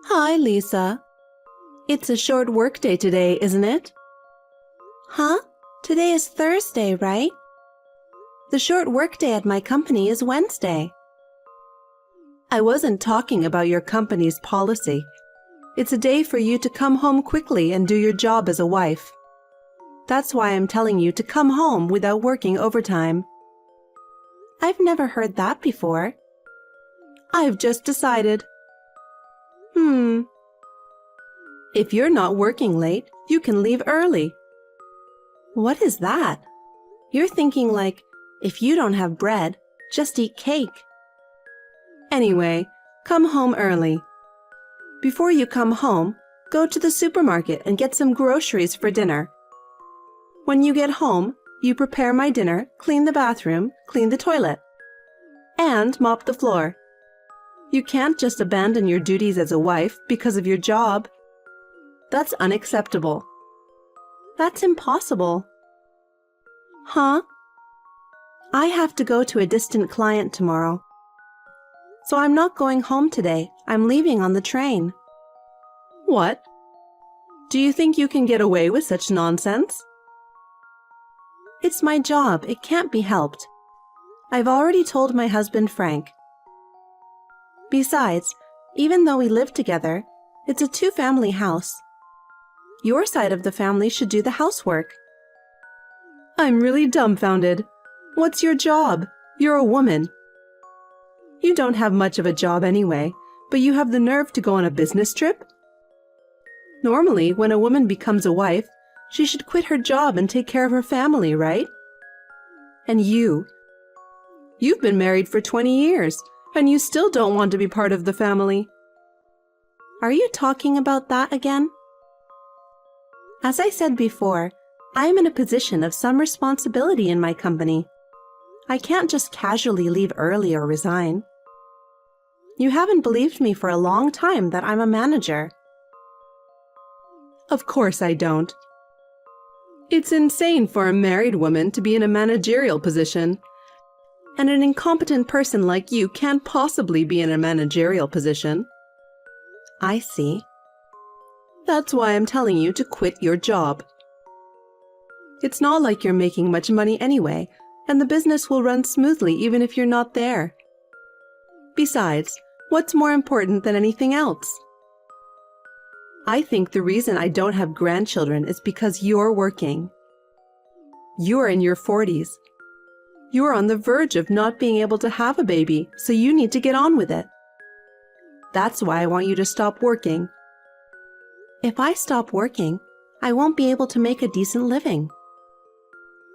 Hi, Lisa. It's a short workday today, isn't it? Huh? Today is Thursday, right? The short workday at my company is Wednesday. I wasn't talking about your company's policy. It's a day for you to come home quickly and do your job as a wife. That's why I'm telling you to come home without working overtime. I've never heard that before. I've just decided. If you're not working late, you can leave early. What is that? You're thinking like, if you don't have bread, just eat cake. Anyway, come home early. Before you come home, go to the supermarket and get some groceries for dinner. When you get home, you prepare my dinner, clean the bathroom, clean the toilet, and mop the floor. You can't just abandon your duties as a wife because of your job. That's unacceptable. That's impossible. Huh? I have to go to a distant client tomorrow. So I'm not going home today. I'm leaving on the train. What? Do you think you can get away with such nonsense? It's my job. It can't be helped. I've already told my husband Frank. Besides, even though we live together, it's a two-family house. Your side of the family should do the housework. I'm really dumbfounded. What's your job? You're a woman. You don't have much of a job anyway, but you have the nerve to go on a business trip? Normally, when a woman becomes a wife, she should quit her job and take care of her family, right? And you've been married for 20 years, and you still don't want to be part of the family. Are you talking about that again? As I said before, I am in a position of some responsibility in my company. I can't just casually leave early or resign. You haven't believed me for a long time that I'm a manager. Of course I don't. It's insane for a married woman to be in a managerial position, and an incompetent person like you can't possibly be in a managerial position. I see. That's why I'm telling you to quit your job. It's not like you're making much money anyway, and the business will run smoothly even if you're not there. Besides, what's more important than anything else? I think the reason I don't have grandchildren is because you're working. You're in your 40s. You're on the verge of not being able to have a baby, so you need to get on with it. That's why I want you to stop working. If I stop working, I won't be able to make a decent living.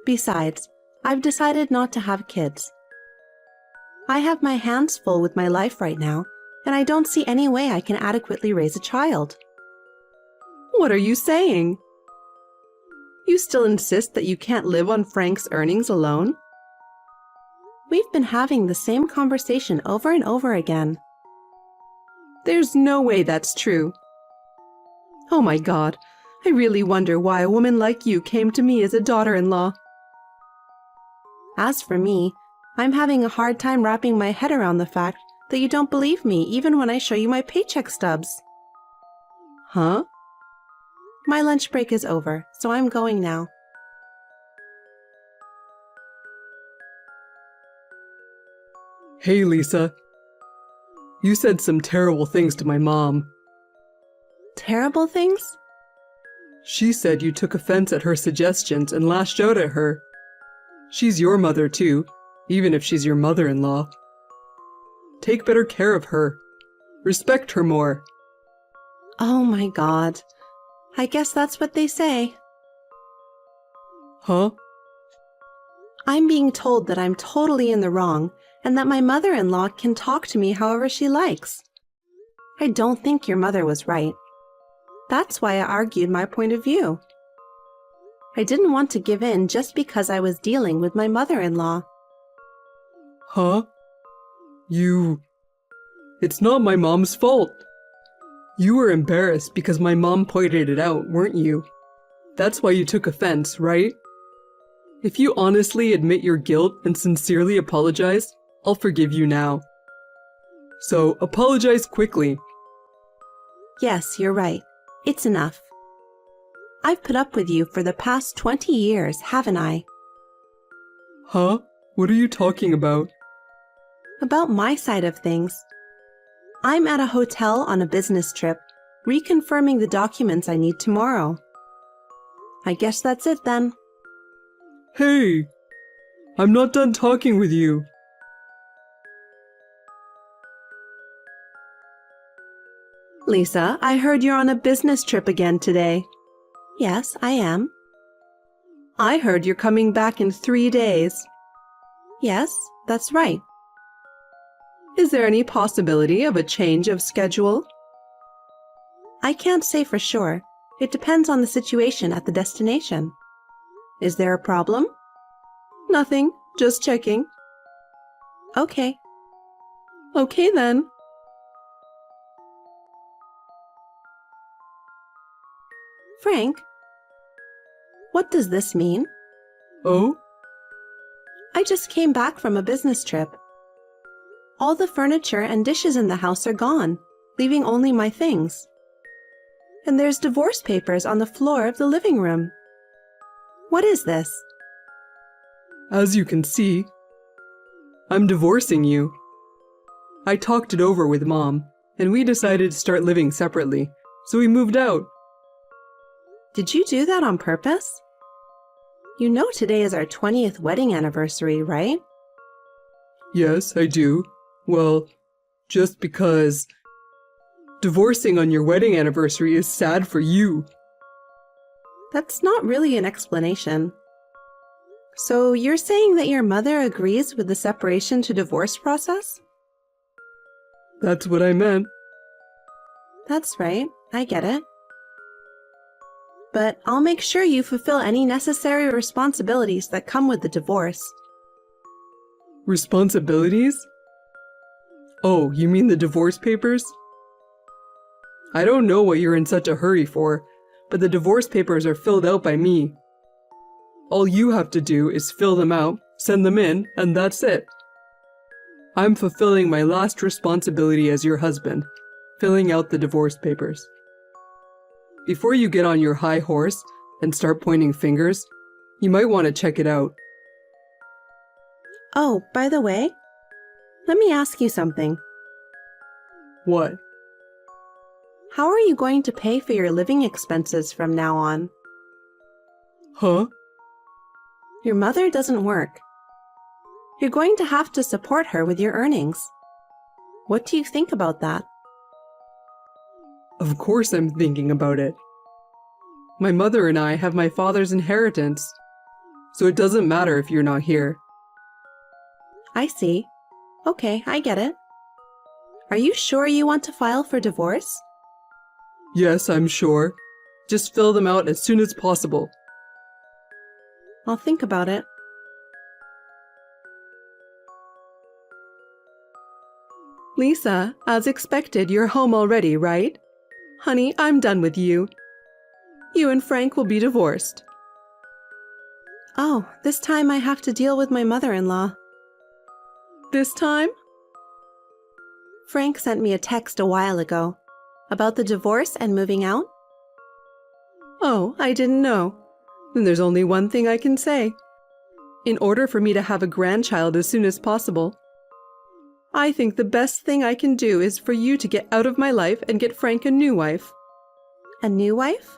Besides, I've decided not to have kids. I have my hands full with my life right now, and I don't see any way I can adequately raise a child. What are you saying? You still insist that you can't live on Frank's earnings alone? We've been having the same conversation over and over again. There's no way that's true. Oh my God, I really wonder why a woman like you came to me as a daughter-in-law. As for me, I'm having a hard time wrapping my head around the fact that you don't believe me even when I show you my paycheck stubs. Huh? My lunch break is over, so I'm going now. Hey, Lisa. You said some terrible things to my mom. Terrible things? She said you took offense at her suggestions and lashed out at her. She's your mother too, even if she's your mother-in-law. Take better care of her. Respect her more. Oh my God. I guess that's what they say. Huh? I'm being told that I'm totally in the wrong and that my mother-in-law can talk to me however she likes. I don't think your mother was right. That's why I argued my point of view. I didn't want to give in just because I was dealing with my mother-in-law. Huh? It's not my mom's fault. You were embarrassed because my mom pointed it out, weren't you? That's why you took offense, right? If you honestly admit your guilt and sincerely apologize, I'll forgive you now. So apologize quickly. Yes, you're right. It's enough. I've put up with you for the past 20 years, haven't I? Huh? What are you talking about? About my side of things. I'm at a hotel on a business trip, reconfirming the documents I need tomorrow. I guess that's it then. Hey! I'm not done talking with you. Lisa, I heard you're on a business trip again today. Yes, I am. I heard you're coming back in 3 days. Yes, that's right. Is there any possibility of a change of schedule? I can't say for sure. It depends on the situation at the destination. Is there a problem? Nothing, just checking. Okay. Okay then. Frank, what does this mean? Oh? I just came back from a business trip. All the furniture and dishes in the house are gone, leaving only my things. And there's divorce papers on the floor of the living room. What is this? As you can see, I'm divorcing you. I talked it over with Mom, and we decided to start living separately, so we moved out. Did you do that on purpose? You know today is our 20th wedding anniversary, right? Yes, I do. Well, just because divorcing on your wedding anniversary is sad for you. That's not really an explanation. So you're saying that your mother agrees with the separation to divorce process? That's what I meant. That's right, I get it. But I'll make sure you fulfill any necessary responsibilities that come with the divorce. Responsibilities? Oh, you mean the divorce papers? I don't know what you're in such a hurry for, but the divorce papers are filled out by me. All you have to do is fill them out, send them in, and that's it. I'm fulfilling my last responsibility as your husband, filling out the divorce papers. Before you get on your high horse and start pointing fingers, you might want to check it out. Oh, by the way, let me ask you something. What? How are you going to pay for your living expenses from now on? Huh? Your mother doesn't work. You're going to have to support her with your earnings. What do you think about that? Of course I'm thinking about it. My mother and I have my father's inheritance, so it doesn't matter if you're not here. I see. Okay, I get it. Are you sure you want to file for divorce? Yes, I'm sure. Just fill them out as soon as possible. I'll think about it. Lisa, as expected, you're home already, right? Honey, I'm done with you. You and Frank will be divorced. Oh, this time I have to deal with my mother-in-law. This time? Frank sent me a text a while ago about the divorce and moving out. Oh, I didn't know. Then there's only one thing I can say. In order for me to have a grandchild as soon as possible, I think the best thing I can do is for you to get out of my life and get Frank a new wife. A new wife?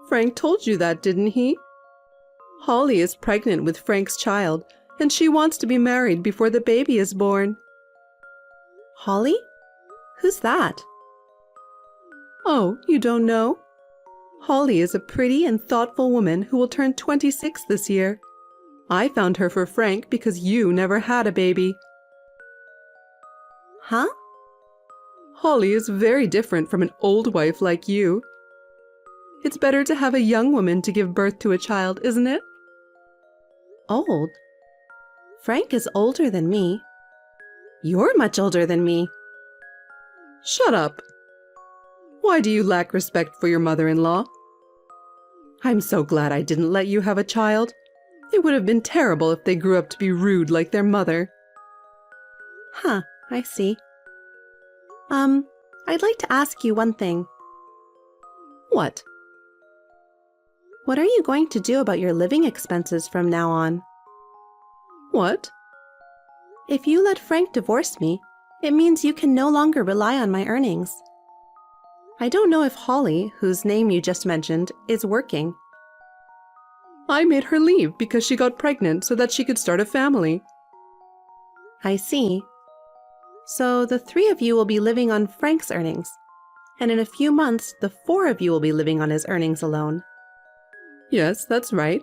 Frank told you that, didn't he? Holly is pregnant with Frank's child, and she wants to be married before the baby is born. Holly? Who's that? Oh, you don't know? Holly is a pretty and thoughtful woman who will turn 26 this year. I found her for Frank because you never had a baby. Huh? Holly is very different from an old wife like you. It's better to have a young woman to give birth to a child, isn't it? Old? Frank is older than me. You're much older than me. Shut up. Why do you lack respect for your mother-in-law? I'm so glad I didn't let you have a child. It would have been terrible if they grew up to be rude like their mother. Huh, I see. I'd like to ask you one thing. What? What are you going to do about your living expenses from now on? What? If you let Frank divorce me, it means you can no longer rely on my earnings. I don't know if Holly, whose name you just mentioned, is working. I made her leave because she got pregnant so that she could start a family. I see. So the 3 of you will be living on Frank's earnings, and in a few months, the 4 of you will be living on his earnings alone. Yes, that's right.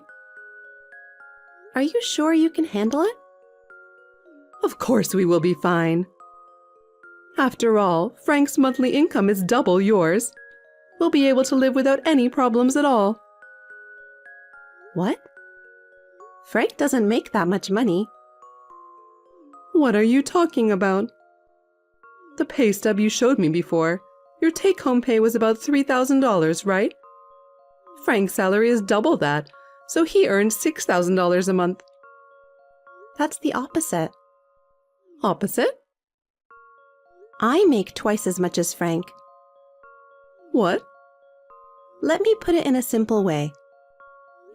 Are you sure you can handle it? Of course we will be fine. After all, Frank's monthly income is double yours. We'll be able to live without any problems at all. What? Frank doesn't make that much money. What are you talking about? The pay stub you showed me before. Your take-home pay was about $3,000, right? Frank's salary is double that, so he earns $6,000 a month. That's the opposite. Opposite? I make twice as much as Frank. What? Let me put it in a simple way.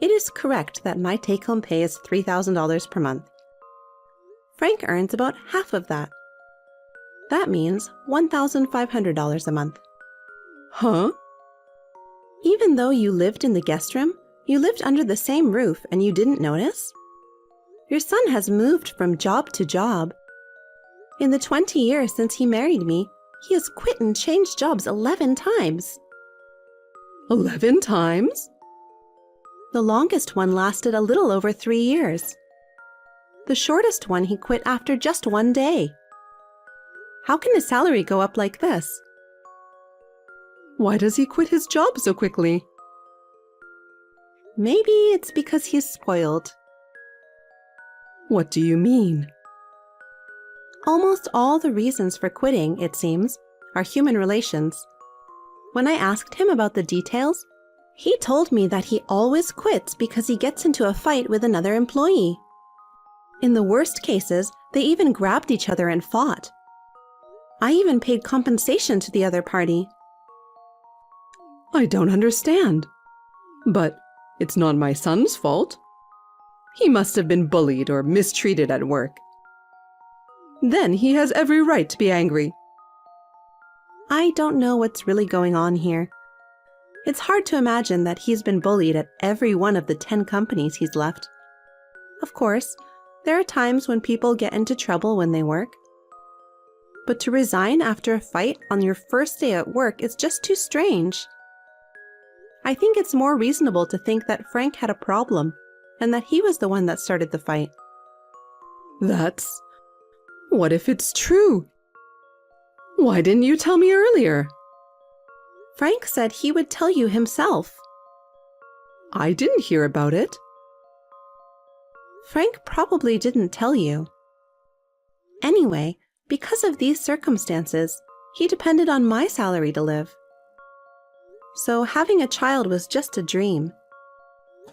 It is correct that my take-home pay is $3,000 per month. Frank earns about half of that. That means $1,500 a month. Huh? Even though you lived in the guest room, you lived under the same roof and you didn't notice? Your son has moved from job to job. In the 20 years since he married me, he has quit and changed jobs 11 times. 11 times? The longest one lasted a little over 3 years. The shortest one he quit after just 1 day. How can his salary go up like this? Why does he quit his job so quickly? Maybe it's because he's spoiled. What do you mean? Almost all the reasons for quitting, it seems, are human relations. When I asked him about the details, he told me that he always quits because he gets into a fight with another employee. In the worst cases, they even grabbed each other and fought. I even paid compensation to the other party. I don't understand. But it's not my son's fault. He must have been bullied or mistreated at work. Then he has every right to be angry. I don't know what's really going on here. It's hard to imagine that he's been bullied at every one of the 10 companies he's left. Of course, there are times when people get into trouble when they work. But to resign after a fight on your first day at work is just too strange. I think it's more reasonable to think that Frank had a problem and that he was the one that started the fight. What if it's true? Why didn't you tell me earlier? Frank said he would tell you himself. I didn't hear about it. Frank probably didn't tell you. Anyway, because of these circumstances, he depended on my salary to live. So having a child was just a dream.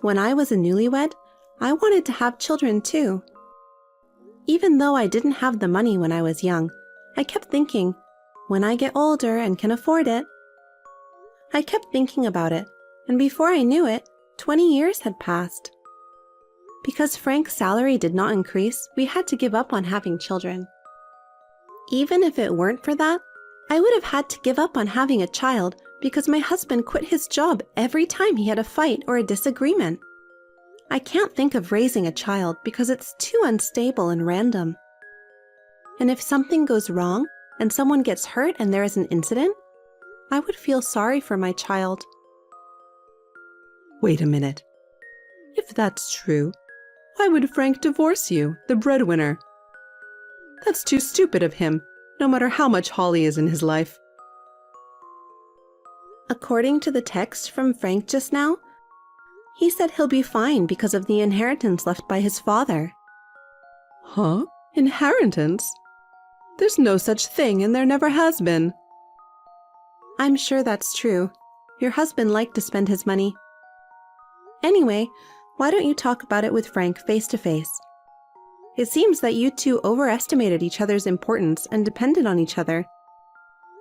When I was a newlywed, I wanted to have children too. Even though I didn't have the money when I was young, I kept thinking, when I get older and can afford it. I kept thinking about it, and before I knew it, 20 years had passed. Because Frank's salary did not increase, we had to give up on having children. Even if it weren't for that, I would have had to give up on having a child because my husband quit his job every time he had a fight or a disagreement. I can't think of raising a child because it's too unstable and random. And if something goes wrong and someone gets hurt and there is an incident, I would feel sorry for my child. Wait a minute. If that's true, why would Frank divorce you, the breadwinner? That's too stupid of him, no matter how much Holly is in his life. According to the text from Frank just now, he said he'll be fine because of the inheritance left by his father. Huh? Inheritance? There's no such thing and there never has been. I'm sure that's true. Your husband liked to spend his money. Anyway, why don't you talk about it with Frank face to face? It seems that you two overestimated each other's importance and depended on each other.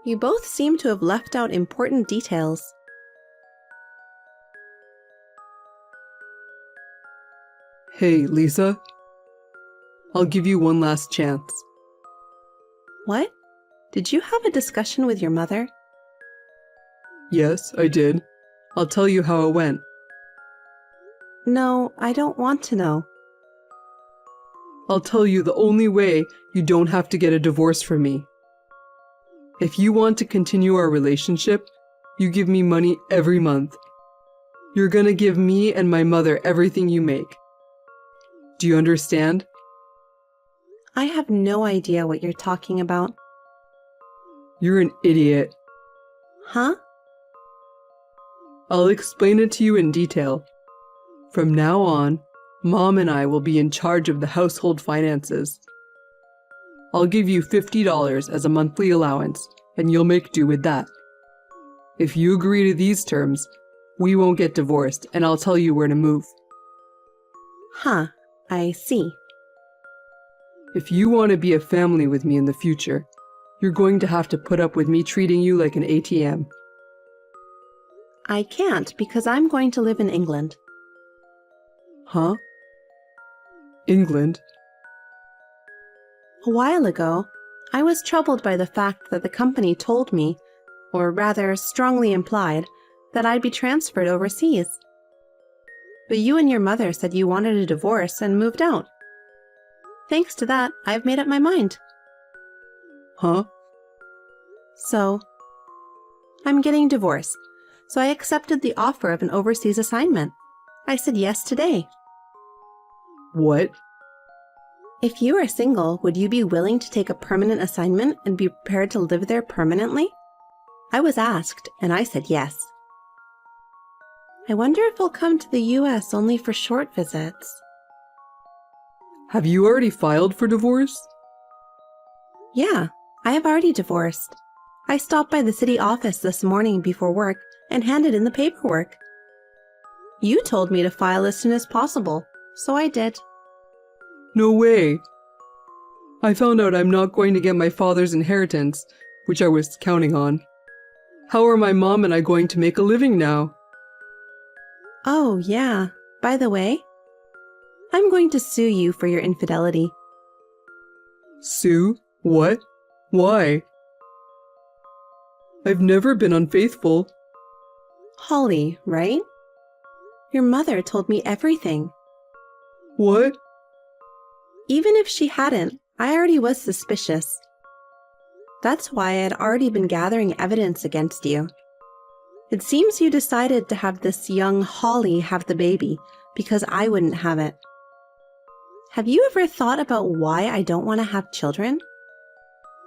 You both seem to have left out important details. Hey, Lisa. I'll give you one last chance. What? Did you have a discussion with your mother? Yes, I did. I'll tell you how it went. No, I don't want to know. I'll tell you the only way you don't have to get a divorce from me. If you want to continue our relationship, you give me money every month. You're gonna give me and my mother everything you make. Do you understand? I have no idea what you're talking about. You're an idiot. Huh? I'll explain it to you in detail. From now on, Mom and I will be in charge of the household finances. I'll give you $50 as a monthly allowance, and you'll make do with that. If you agree to these terms, we won't get divorced, and I'll tell you where to move. Huh, I see. If you want to be a family with me in the future, you're going to have to put up with me treating you like an ATM. I can't because I'm going to live in England. Huh? England? A while ago, I was troubled by the fact that the company told me, or rather strongly implied, that I'd be transferred overseas. But you and your mother said you wanted a divorce and moved out. Thanks to that, I've made up my mind. Huh? So, I'm getting divorced, so I accepted the offer of an overseas assignment. I said yes today. What? If you are single, would you be willing to take a permanent assignment and be prepared to live there permanently? I was asked, and I said yes. I wonder if I'll come to the US only for short visits. Have you already filed for divorce? Yeah, I have already divorced. I stopped by the city office this morning before work and handed in the paperwork. You told me to file as soon as possible, so I did. No way. I found out I'm not going to get my father's inheritance, which I was counting on. How are my mom and I going to make a living now? Oh, yeah. By the way, I'm going to sue you for your infidelity. Sue? What? Why? I've never been unfaithful. Holly, right? Your mother told me everything. What? Even if she hadn't, I already was suspicious. That's why I had already been gathering evidence against you. It seems you decided to have this young Holly have the baby because I wouldn't have it. Have you ever thought about why I don't want to have children?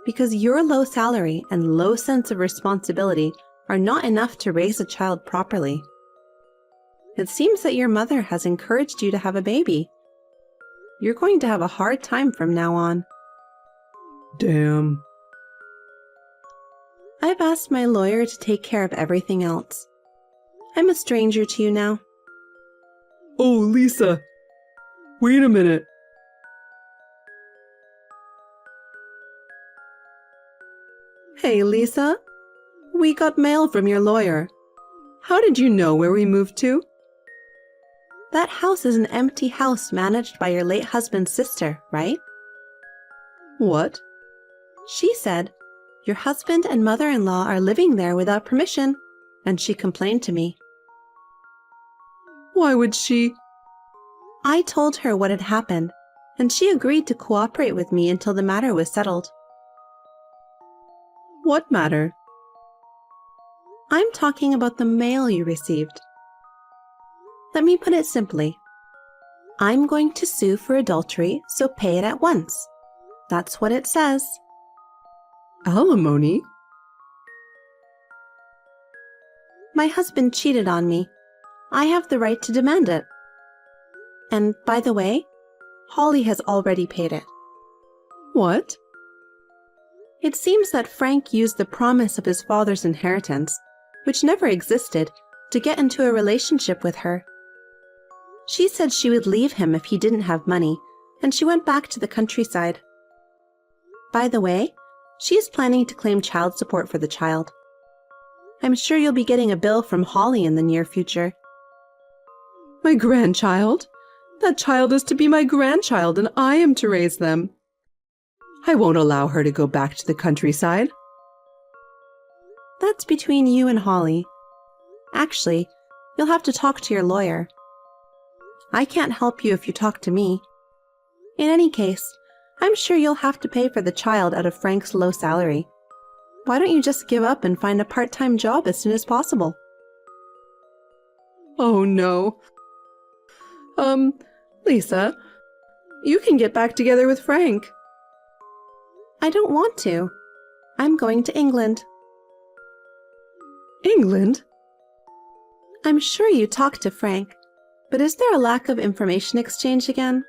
Because your low salary and low sense of responsibility are not enough to raise a child properly. It seems that your mother has encouraged you to have a baby. You're going to have a hard time from now on. Damn. I've asked my lawyer to take care of everything else. I'm a stranger to you now. Oh, Lisa. Wait a minute. Hey, Lisa. We got mail from your lawyer. How did you know where we moved to? That house is an empty house managed by your late husband's sister, right? What? She said, your husband and mother-in-law are living there without permission, and she complained to me. Why would she? I told her what had happened, and she agreed to cooperate with me until the matter was settled. What matter? I'm talking about the mail you received. Let me put it simply. I'm going to sue for adultery, so pay it at once. That's what it says. Alimony? My husband cheated on me. I have the right to demand it. And by the way, Holly has already paid it. What? It seems that Frank used the promise of his father's inheritance, which never existed, to get into a relationship with her. She said she would leave him if he didn't have money, and she went back to the countryside. By the way, She is planning to claim child support for the child. I'm sure you'll be getting a bill from Holly in the near future. My grandchild? That child is to be my grandchild and I am to raise them. I won't allow her to go back to the countryside. That's between you and Holly. Actually, you'll have to talk to your lawyer. I can't help you if you talk to me. In any case, I'm sure you'll have to pay for the child out of Frank's low salary. Why don't you just give up and find a part-time job as soon as possible? Oh no. Lisa, you can get back together with Frank. I don't want to. I'm going to England. England? I'm sure you talked to Frank, but is there a lack of information exchange again?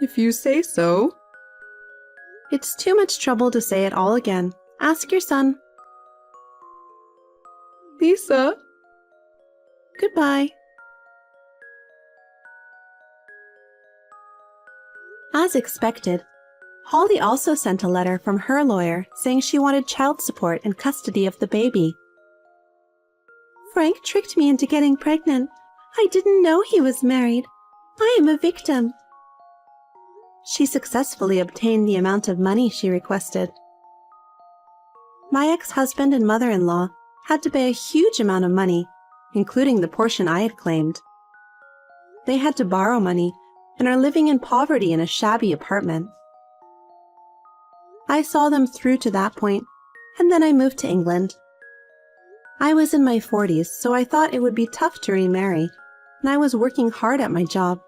If you say so. It's too much trouble to say it all again. Ask your son. Lisa? Goodbye. As expected, Holly also sent a letter from her lawyer saying she wanted child support and custody of the baby. Frank tricked me into getting pregnant. I didn't know he was married. I am a victim. She successfully obtained the amount of money she requested. My ex-husband and mother-in-law had to pay a huge amount of money, including the portion I had claimed. They had to borrow money and are living in poverty in a shabby apartment. I saw them through to that point, and then I moved to England. I was in my 40s, so I thought it would be tough to remarry, and I was working hard at my job.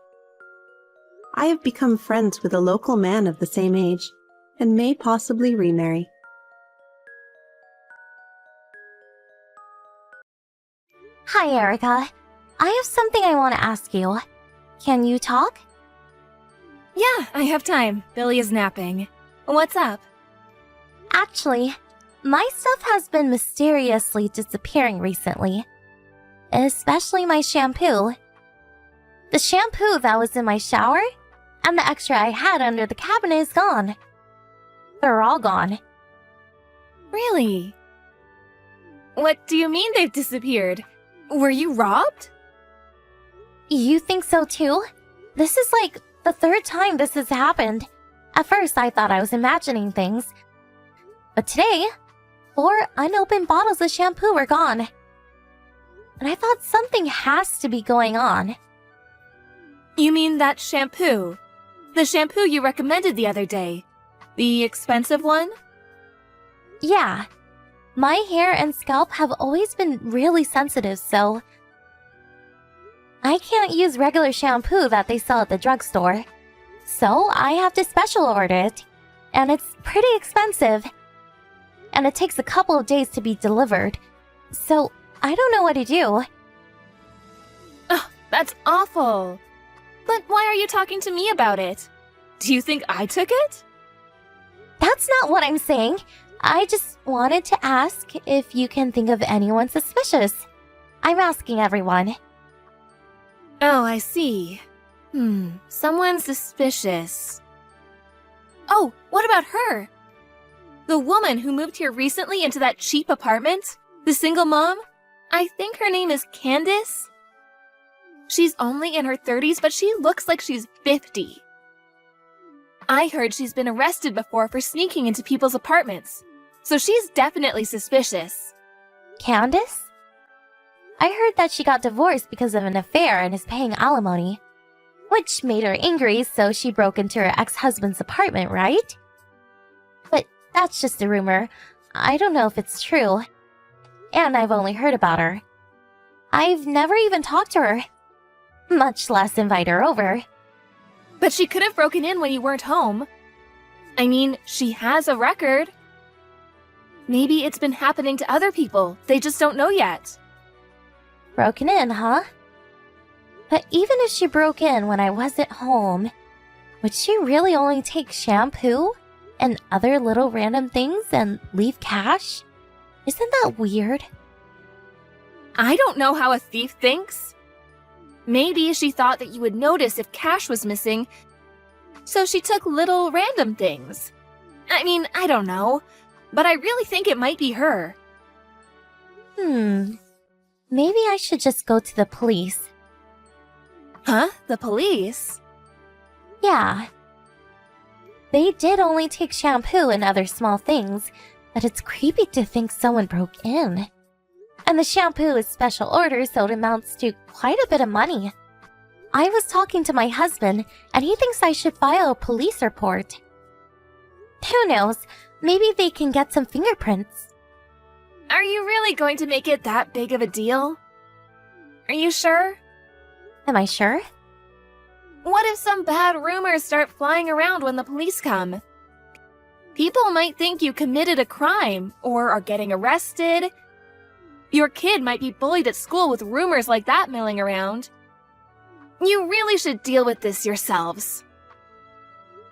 I have become friends with a local man of the same age, and may possibly remarry. Hi, Erica. I have something I want to ask you. Can you talk? Yeah, I have time. Billy is napping. What's up? Actually, my stuff has been mysteriously disappearing recently. Especially my shampoo. The shampoo that was in my shower and the extra I had under the cabinet is gone. They're all gone. Really? What do you mean they've disappeared? Were you robbed? You think so too? This is like the third time this has happened. At first I thought I was imagining things. But today, 4 unopened bottles of shampoo were gone. And I thought something has to be going on. You mean that shampoo? The shampoo you recommended the other day? The expensive one? Yeah. My hair and scalp have always been really sensitive, so I can't use regular shampoo that they sell at the drugstore. So I have to special order it, and it's pretty expensive. And it takes a couple of days to be delivered. So I don't know what to do. Ugh, that's awful. But why are you talking to me about it? Do you think I took it? That's not what I'm saying. I just wanted to ask if you can think of anyone suspicious. I'm asking everyone. Oh, I see. Someone suspicious. Oh, what about her? The woman who moved here recently into that cheap apartment? The single mom? I think her name is Candace. She's only in her 30s, but she looks like she's 50. I heard she's been arrested before for sneaking into people's apartments, so she's definitely suspicious. Candace? I heard that she got divorced because of an affair and is paying alimony, which made her angry, so she broke into her ex-husband's apartment, right? But that's just a rumor. I don't know if it's true. And I've only heard about her. I've never even talked to her, much less invite her over. But she could have broken in when you weren't home. I mean, she has a record. Maybe it's been happening to other people. They just don't know yet. Broken in, huh? But even if she broke in when I wasn't home, would she really only take shampoo and other little random things and leave cash? Isn't that weird? I don't know how a thief thinks. Maybe she thought that you would notice if cash was missing, so she took little random things. I mean, I don't know. But I really think it might be her. Maybe I should just go to the police. Huh? The police? Yeah. They did only take shampoo and other small things, but it's creepy to think someone broke in. And the shampoo is special order, so it amounts to quite a bit of money. I was talking to my husband, and he thinks I should file a police report. Who knows? Maybe they can get some fingerprints. Are you really going to make it that big of a deal? Are you sure? Am I sure? What if some bad rumors start flying around when the police come? People might think you committed a crime or are getting arrested. Your kid might be bullied at school with rumors like that milling around. You really should deal with this yourselves.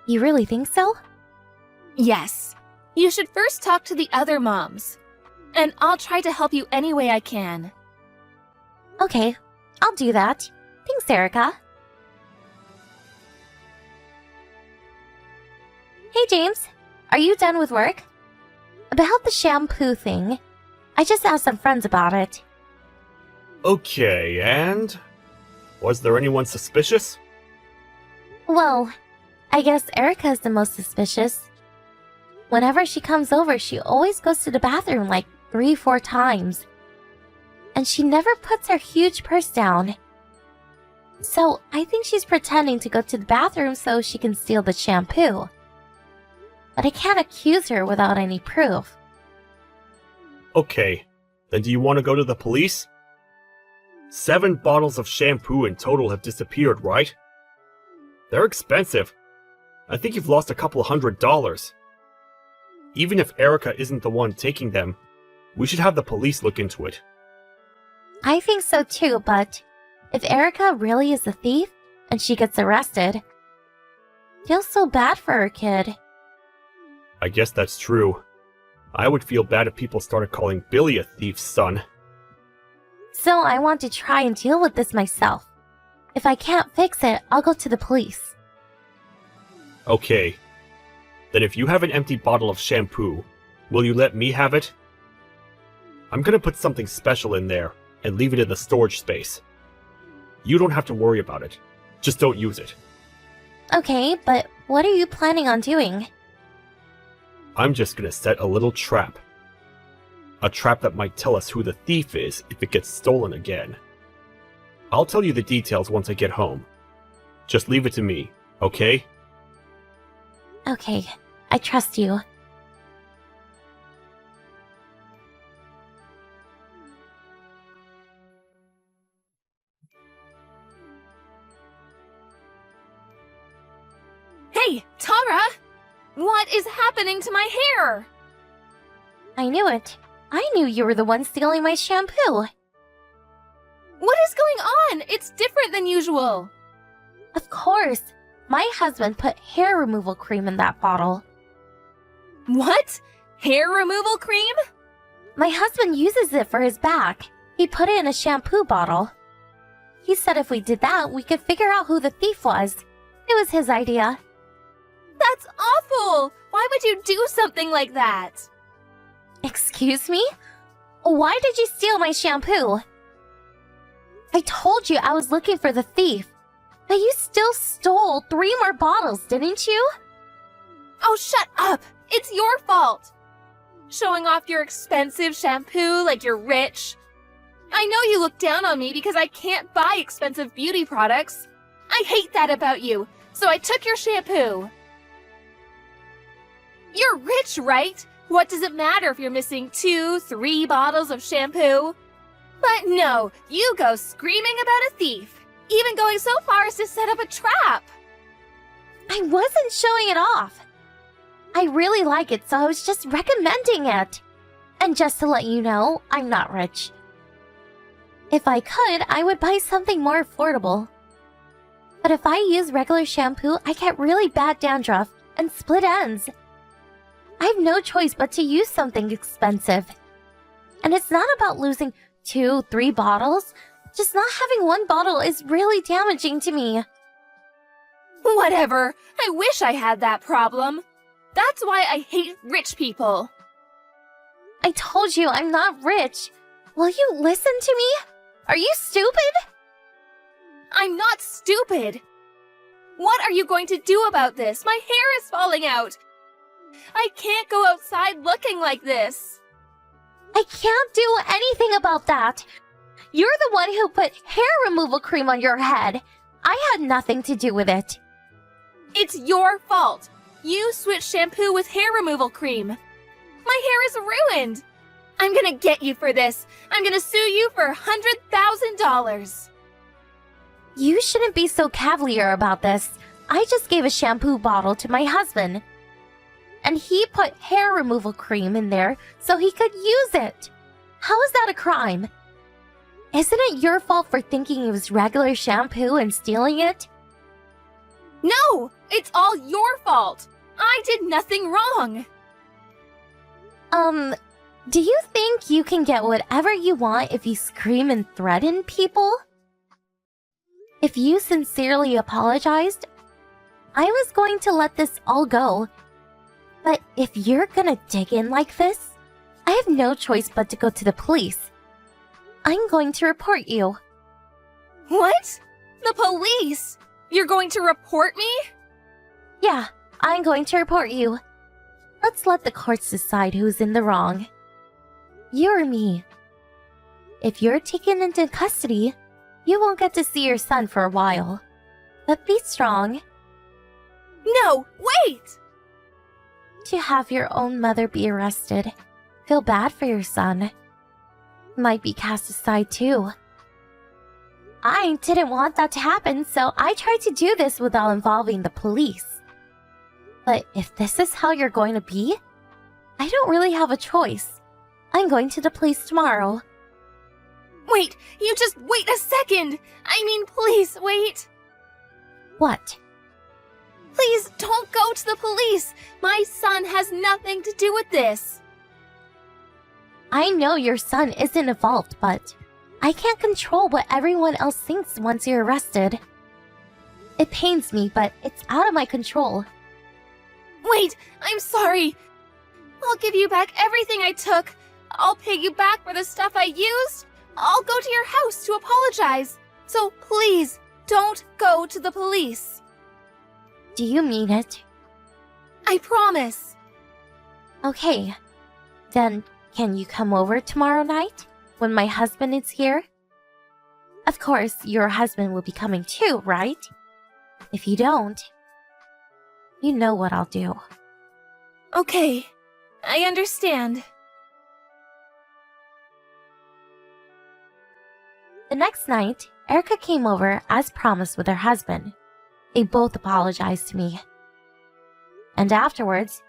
You really think so? Yes. You should first talk to the other moms. And I'll try to help you any way I can. Okay, I'll do that. Thanks, Erica. Hey, James. Are you done with work? About the shampoo thing. I just asked some friends about it. Okay, and? Was there anyone suspicious? Well, I guess Erica's the most suspicious. Whenever she comes over, she always goes to the bathroom like 3-4 times. And she never puts her huge purse down. So I think she's pretending to go to the bathroom so she can steal the shampoo. But I can't accuse her without any proof. Okay, then do you want to go to the police? 7 bottles of shampoo in total have disappeared, right? They're expensive. I think you've lost a couple $100. Even if Erica isn't the one taking them, we should have the police look into it. I think so too, but if Erica really is a thief and she gets arrested, I feel so bad for her kid. I guess that's true. I would feel bad if people started calling Billy a thief's son. So I want to try and deal with this myself. If I can't fix it, I'll go to the police. Okay. Then if you have an empty bottle of shampoo, will you let me have it? I'm gonna put something special in there and leave it in the storage space. You don't have to worry about it. Just don't use it. Okay, but what are you planning on doing? I'm just gonna set a little trap. A trap that might tell us who the thief is if it gets stolen again. I'll tell you the details once I get home. Just leave it to me, okay? Okay, I trust you. Hey, Tara! What is happening to my hair? I knew it. I knew you were the one stealing my shampoo. What is going on? It's different than usual. Of course. My husband put hair removal cream in that bottle. What? Hair removal cream? My husband uses it for his back. He put it in a shampoo bottle. He said if we did that, we could figure out who the thief was. It was his idea. That's awful! Why would you do something like that? Excuse me? Why did you steal my shampoo? I told you I was looking for the thief. But you still stole 3 more bottles, didn't you? Oh, shut up! It's your fault! Showing off your expensive shampoo like you're rich. I know you look down on me because I can't buy expensive beauty products. I hate that about you, so I took your shampoo. You're rich, right? What does it matter if you're missing 2-3 bottles of shampoo? But no, you go screaming about a thief, even going so far as to set up a trap. I wasn't showing it off. I really like it, so I was just recommending it. And just to let you know, I'm not rich. If I could, I would buy something more affordable. But if I use regular shampoo, I get really bad dandruff and split ends. I have no choice but to use something expensive. And it's not about losing 2-3 bottles. Just not having 1 bottle is really damaging to me. Whatever. I wish I had that problem. That's why I hate rich people. I told you I'm not rich. Will you listen to me? Are you stupid? I'm not stupid. What are you going to do about this? My hair is falling out. I can't go outside looking like this. I can't do anything about that. You're the one who put hair removal cream on your head. I had nothing to do with it. It's your fault. You switched shampoo with hair removal cream. My hair is ruined. I'm gonna get you for this. I'm gonna sue you for $100,000. You shouldn't be so cavalier about this. I just gave a shampoo bottle to my husband. And he put hair removal cream in there so he could use it. How is that a crime? Isn't it your fault for thinking it was regular shampoo and stealing it? No, it's all your fault. I did nothing wrong. Do you think you can get whatever you want if you scream and threaten people? If you sincerely apologized, I was going to let this all go. But if you're gonna dig in like this, I have no choice but to go to the police. I'm going to report you. What? The police? You're going to report me? Yeah, I'm going to report you. Let's let the courts decide who's in the wrong. You or me. If you're taken into custody, you won't get to see your son for a while. But be strong. No, wait! To have your own mother be arrested, feel bad for your son. Might be cast aside too. I didn't want that to happen, so I tried to do this without involving the police. But if this is how you're going to be, I don't really have a choice. I'm going to the police tomorrow. Wait, you just wait a second! I mean, please, wait! What? Please don't go to the police! My son has nothing to do with this! I know your son isn't involved, but I can't control what everyone else thinks once you're arrested. It pains me, but it's out of my control. Wait, I'm sorry! I'll give you back everything I took! I'll pay you back for the stuff I used! I'll go to your house to apologize! So please, don't go to the police! Do you mean it? I promise! Okay. Then, can you come over tomorrow night? When my husband is here? Of course, your husband will be coming too, right? If you don't, you know what I'll do. Okay, I understand. The next night, Erica came over as promised with her husband. They both apologized to me. And afterwards,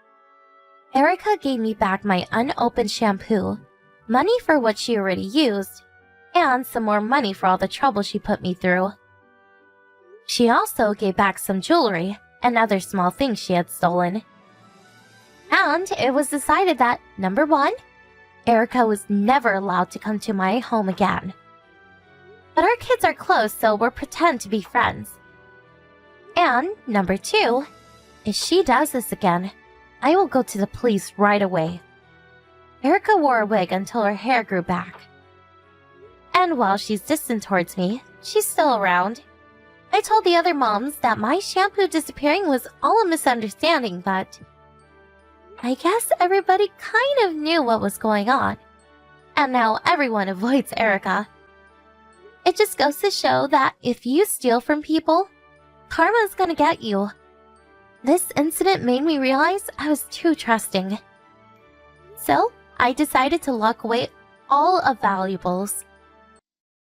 Erica gave me back my unopened shampoo, money for what she already used, and some more money for all the trouble she put me through. She also gave back some jewelry and other small things she had stolen. And it was decided that, number 1, Erica was never allowed to come to my home again. But our kids are close, so we'll pretend to be friends. And number 2, if she does this again, I will go to the police right away. Erica wore a wig until her hair grew back. And while she's distant towards me, she's still around. I told the other moms that my shampoo disappearing was all a misunderstanding, but I guess everybody kind of knew what was going on. And now everyone avoids Erica. It just goes to show that if you steal from people, karma's gonna get you. This incident made me realize I was too trusting. So, I decided to lock away all of valuables